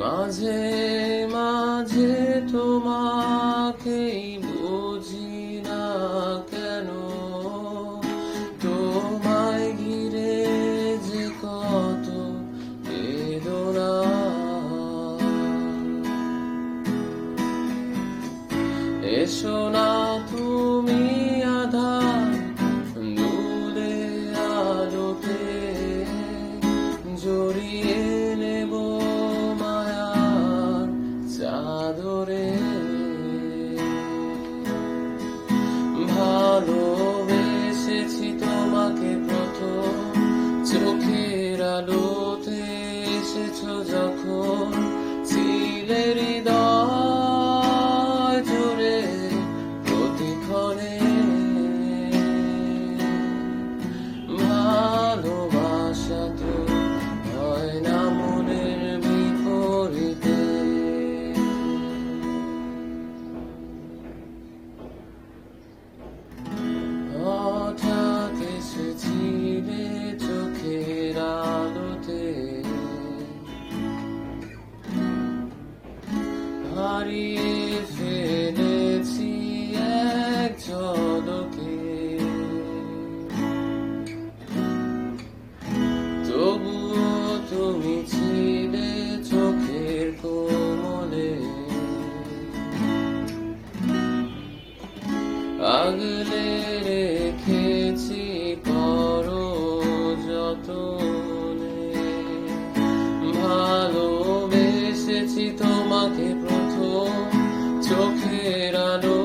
মাঝে মাঝে তোমাকেই বুঝি না কেন, তোমায় ঘিরে যে কত বেদনা। এসো না তুমি আধার দূরে আলোতে, জড়িয়ে নেব মায়ার চাদরে। ভালোবেসেছি তোমাকে প্রথম, চোখের আলোতে এসেছো যখন, ছিলে হৃদয় জুড়ে প্রতিক্ষণে। ভালোবাসা তো হয় না মনের বিপরীতে। হঠাৎ এসেছিলে চোখের আলোতে, হারিয়ে ফেলেছি এক ঝলকে। তবুও তুমি ছিলে চোখের কোমলে, আগলে রেখেছি করো যতনে। ভালোবেসেছি তোমাকে প্রথম, চোখের আলো